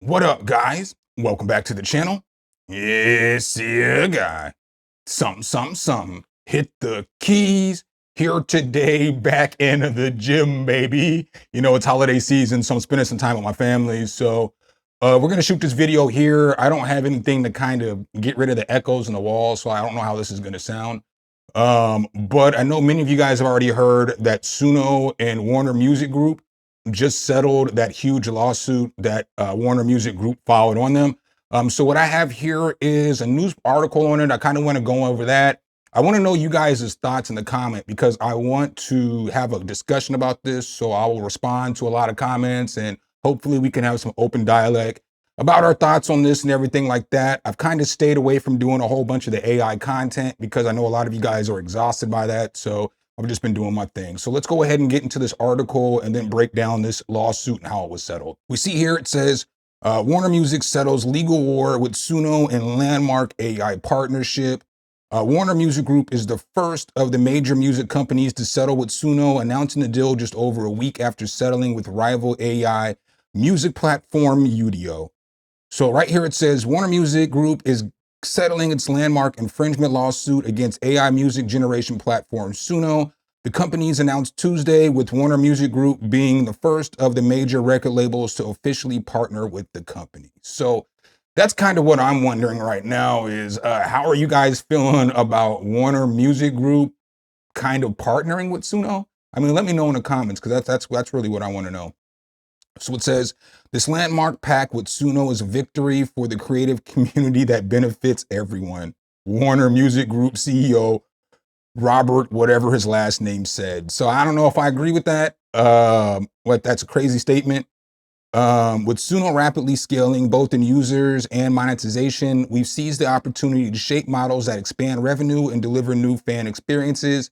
What up, guys? Welcome back to the channel. It's your guy. Something. Hit the keys. Here today, back in the gym, baby. You know, it's holiday season, so I'm spending some time with my family. So we're going to shoot this video here. I don't have anything to kind of get rid of the echoes in the walls, so I don't know how this is going to sound. But I know many of you guys have already heard that Suno and Warner Music Group just settled that huge lawsuit that Warner Music Group filed on them. So what I have here is a news article on it. I kind of want to go over that. I want to know you guys' thoughts in the comment because I want to have a discussion about this. So I will respond to a lot of comments and hopefully we can have some open dialogue about our thoughts on this and everything like that. I've kind of stayed away from doing a whole bunch of the AI content because I know a lot of you guys are exhausted by that. So I've just been doing my thing. So let's go ahead and get into this article and then break down this lawsuit and how it was settled. We see here it says, Warner Music settles legal war with Suno and landmark AI partnership. Warner Music Group is the first of the major music companies to settle with Suno, announcing the deal just over a week after settling with rival AI music platform Udio. So right here it says Warner Music Group is settling its landmark infringement lawsuit against AI music generation platform Suno. The companies announced Tuesday, with Warner Music Group being the first of the major record labels to officially partner with the company. So that's kind of what I'm wondering right now is how are you guys feeling about Warner Music Group kind of partnering with Suno? I mean, let me know in the comments because that's really what I want to know. So it says, this landmark pact with Suno is a victory for the creative community that benefits everyone. Warner Music Group CEO, Robert, whatever his last name said. So I don't know if I agree with that. That's a crazy statement. With Suno rapidly scaling both in users and monetization, we've seized the opportunity to shape models that expand revenue and deliver new fan experiences.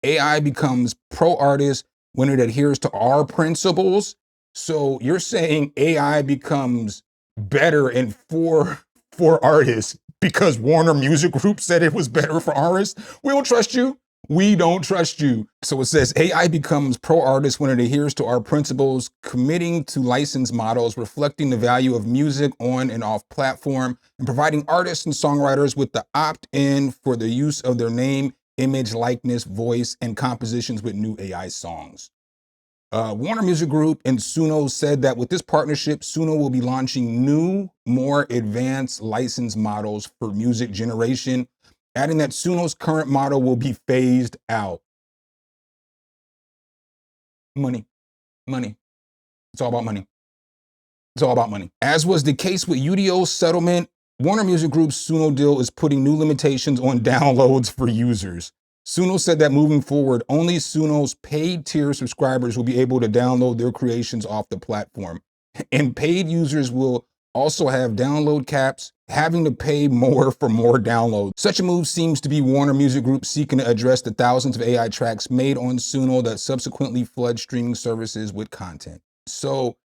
AI becomes pro-artist when it adheres to our principles. So you're saying AI becomes better and for artists because Warner Music Group said it was better for artists? We don't trust you. We don't trust you. So it says AI becomes pro-artist when it adheres to our principles, committing to license models, reflecting the value of music on and off platform, and providing artists and songwriters with the opt-in for the use of their name, image, likeness, voice, and compositions with new AI songs. Warner Music Group and Suno said that with this partnership, Suno will be launching new, more advanced license models for music generation, adding that Suno's current model will be phased out. Money. It's all about money. It's all about money. As was the case with Udio's settlement, Warner Music Group's Suno deal is putting new limitations on downloads for users. Suno said that moving forward, only Suno's paid tier subscribers will be able to download their creations off the platform. And paid users will also have download caps, having to pay more for more downloads. Such a move seems to be Warner Music Group seeking to address the thousands of AI tracks made on Suno that subsequently flood streaming services with content. So,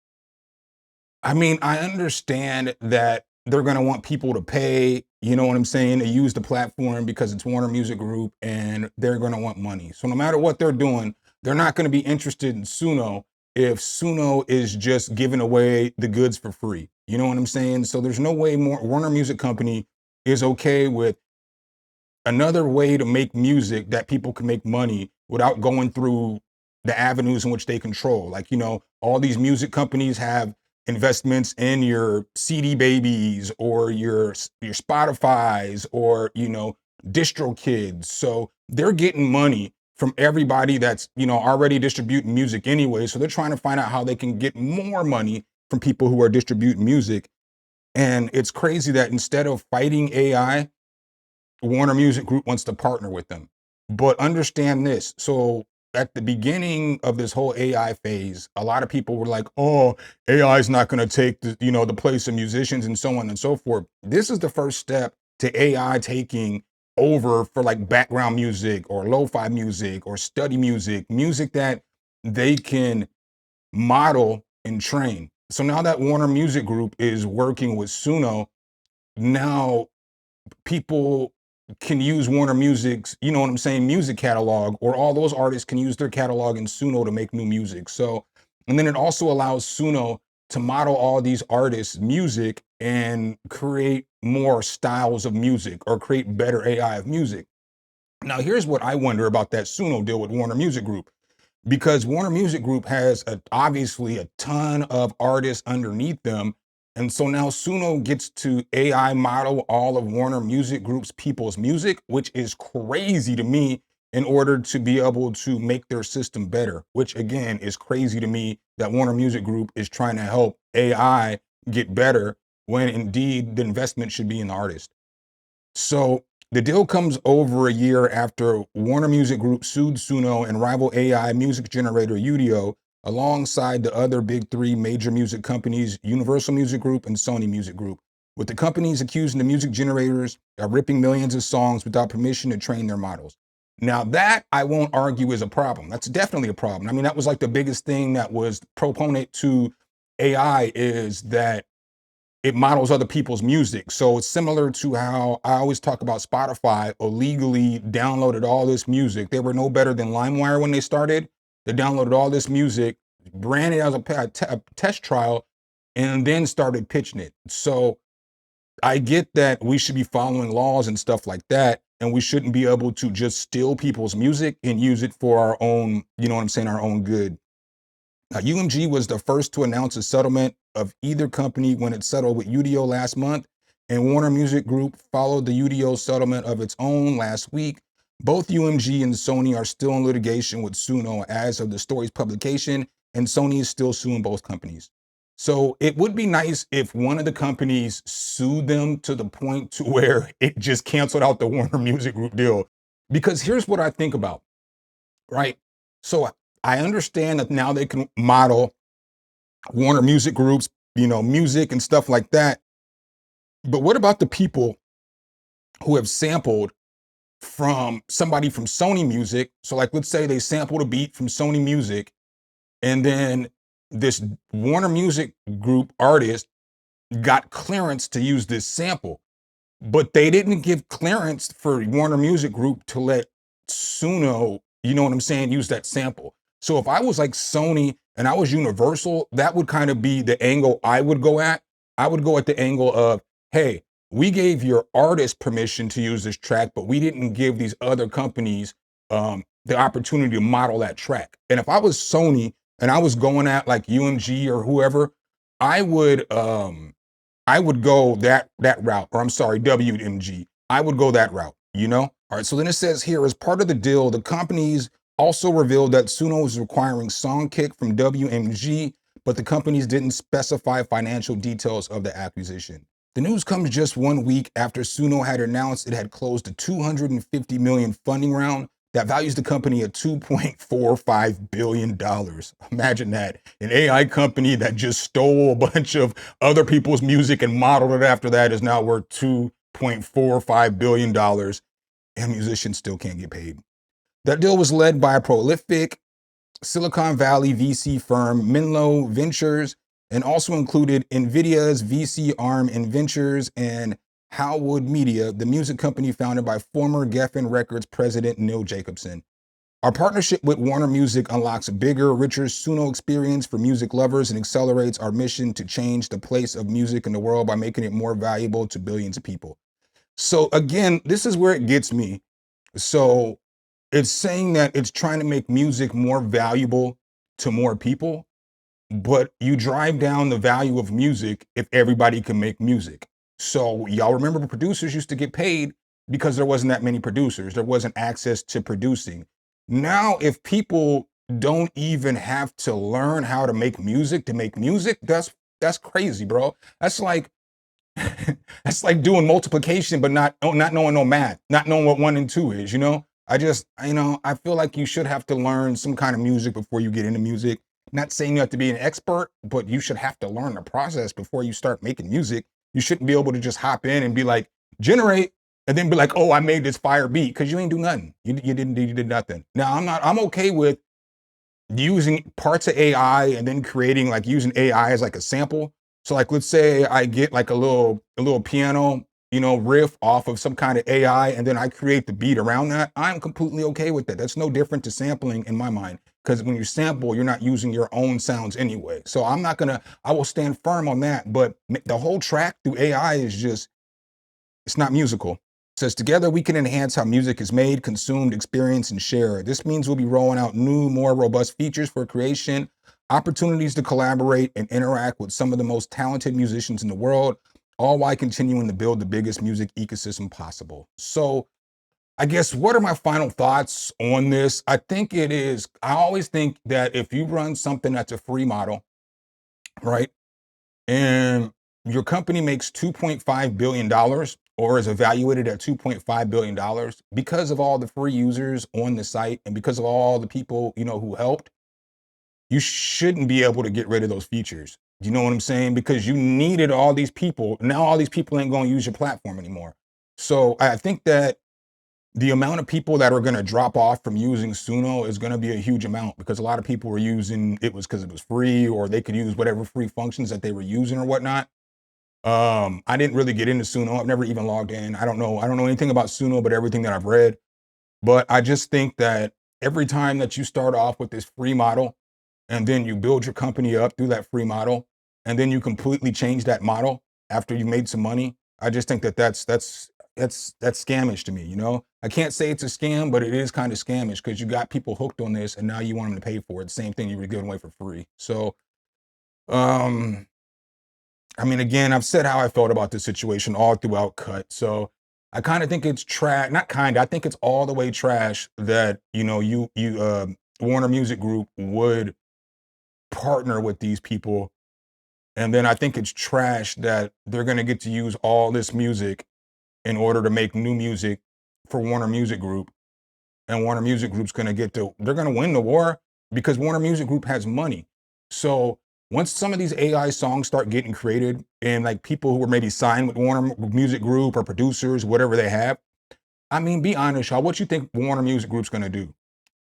I mean, I understand that they're going to want people to pay, you know what I'm saying, to use the platform because it's Warner Music Group and they're going to want money. So no matter what they're doing, they're not going to be interested in Suno if Suno is just giving away the goods for free. You know what I'm saying? So there's no way Warner Music Company is okay with another way to make music that people can make money without going through the avenues in which they control. Like, you know, all these music companies have investments in your CD babies or your Spotify's or, you know, DistroKids. So they're getting money from everybody that's, you know, already distributing music anyway. So they're trying to find out how they can get more money from people who are distributing music. And it's crazy that instead of fighting AI, Warner Music Group wants to partner with them. But understand this. So at the beginning of this whole AI phase, a lot of people were like, oh, AI is not going to take the, you know, the place of musicians and so on and so forth. This is the first step to AI taking over for like background music or lo-fi music or study music, music that they can model and train. So now that Warner Music Group is working with Suno, now people can use Warner Music's, you know what I'm saying, music catalog, or all those artists can use their catalog in Suno to make new music. So, and then it also allows Suno to model all these artists' music and create more styles of music or create better AI of music. Now, here's what I wonder about that Suno deal with Warner Music Group, because Warner Music Group has obviously a ton of artists underneath them. And so now Suno gets to AI model all of Warner Music Group's people's music, which is crazy to me, in order to be able to make their system better, which again is crazy to me that Warner Music Group is trying to help AI get better when indeed the investment should be in the artist. So the deal comes over a year after Warner Music Group sued Suno and rival AI music generator Udio, alongside the other big three major music companies, Universal Music Group and Sony Music Group, with the companies accusing the music generators of ripping millions of songs without permission to train their models. Now that I won't argue is a problem. That's definitely a problem. I mean, that was like the biggest thing that was proponent to AI, is that it models other people's music. So it's similar to how I always talk about Spotify illegally downloaded all this music. They were no better than LimeWire when they started. They downloaded all this music, ran it as a test trial, and then started pitching it. So I get that we should be following laws and stuff like that, and we shouldn't be able to just steal people's music and use it for our own, you know what I'm saying, our own good. Now, UMG was the first to announce a settlement of either company when it settled with Udio last month, and Warner Music Group followed the Udio settlement of its own last week. Both UMG and Sony are still in litigation with Suno as of the story's publication, and Sony is still suing both companies. So it would be nice if one of the companies sued them to the point to where it just canceled out the Warner Music Group deal. Because here's what I think about, right? So I understand that now they can model Warner Music Group's, music and stuff like that. But what about the people who have sampled from somebody from Sony Music? So like, let's say they sampled a beat from Sony Music, and then this Warner Music Group artist got clearance to use this sample, but they didn't give clearance for Warner Music Group to let Suno, you know what I'm saying, use that sample. So if I was like Sony and I was Universal, that would kind of be the angle I would go at. I would go at the angle of, hey, we gave your artist permission to use this track, but we didn't give these other companies the opportunity to model that track. And if I was Sony and I was going at like UMG or whoever, I would go that route, or I'm sorry, WMG. I would go that route, All right, so then it says here, as part of the deal, the companies also revealed that Suno is requiring Songkick from WMG, but the companies didn't specify financial details of the acquisition. The news comes just 1 week after Suno had announced it had closed a $250 million funding round that values the company at $2.45 billion. Imagine that. An AI company that just stole a bunch of other people's music and modeled it after that is now worth $2.45 billion, and musicians still can't get paid. That deal was led by a prolific Silicon Valley VC firm, Menlo Ventures, and also included NVIDIA's VC arm InVentures and Howwood Media, the music company founded by former Geffen Records president Neil Jacobson. Our partnership with Warner Music unlocks a bigger, richer Suno experience for music lovers and accelerates our mission to change the place of music in the world by making it more valuable to billions of people. So again, this is where it gets me. So it's saying that it's trying to make music more valuable to more people, but you drive down the value of music if everybody can make music. So y'all remember producers used to get paid because there wasn't that many producers. There wasn't access to producing. Now, if people don't even have to learn how to make music, that's crazy, bro. That's like that's like doing multiplication, but not knowing no math, not knowing what 1 and 2 is, I feel like you should have to learn some kind of music before you get into music. Not saying you have to be an expert, but you should have to learn the process before you start making music. You shouldn't be able to just hop in and be like, generate, and then be like, oh, I made this fire beat, because you ain't do nothing. You did nothing. Now, I'm okay with using parts of AI and then creating, like, using AI as like a sample. So like, let's say I get like a little piano riff off of some kind of AI and then I create the beat around that, I'm completely okay with that. That's no different to sampling in my mind. Because when you sample, you're not using your own sounds anyway. So I will stand firm on that. But the whole track through AI is just, it's not musical. It says, together we can enhance how music is made, consumed, experienced, and shared. This means we'll be rolling out new, more robust features for creation, opportunities to collaborate and interact with some of the most talented musicians in the world, all while continuing to build the biggest music ecosystem possible. So I guess, what are my final thoughts on this? I always think that if you run something that's a free model, right? And your company makes $2.5 billion or is evaluated at $2.5 billion because of all the free users on the site and because of all the people, who helped, you shouldn't be able to get rid of those features. Do you know what I'm saying? Because you needed all these people. Now all these people ain't going to use your platform anymore. So I think that the amount of people that are going to drop off from using Suno is going to be a huge amount because a lot of people were using it because it was free, or they could use whatever free functions that they were using or whatnot. I didn't really get into Suno. I've never even logged in. I don't know anything about Suno, but everything that I've read. But I just think that every time that you start off with this free model and then you build your company up through that free model and then you completely change that model after you made some money, I just think that that's scamish to me. I can't say it's a scam, but it is kind of scamish because you got people hooked on this and now you want them to pay for it. Same thing you were giving away for free. So, again, I've said how I felt about this situation all throughout Cut. So I kind of think it's trash. Not kind of. I think it's all the way trash that Warner Music Group would partner with these people, and then I think it's trash that they're going to get to use all this music in order to make new music for Warner Music Group, and Warner Music Group's going to they're going to win the war because Warner Music Group has money. So once some of these AI songs start getting created and like people who are maybe signed with Warner Music Group or producers, whatever they have, be honest, y'all, what you think Warner Music Group's going to do?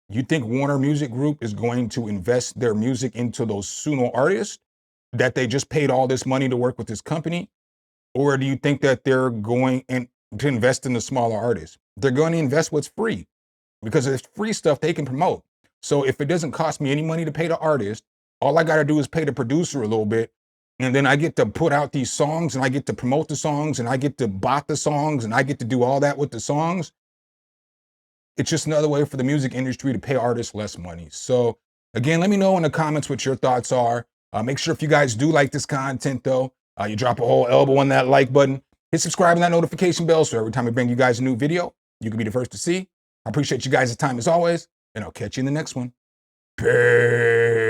You think Warner Music Group is going to invest their music into those Suno artists that they just paid all this money to work with this company? Or do you think that they're going to invest in the smaller artists? They're going to invest what's free because it's free stuff they can promote. So if it doesn't cost me any money to pay the artist, all I got to do is pay the producer a little bit. And then I get to put out these songs and I get to promote the songs and I get to bot the songs and I get to do all that with the songs. It's just another way for the music industry to pay artists less money. So again, let me know in the comments what your thoughts are. Make sure if you guys do like this content though, you drop a whole elbow on that like button, hit subscribe and that notification bell so every time I bring you guys a new video, you can be the first to see. I appreciate you guys' time as always, and I'll catch you in the next one. Peace.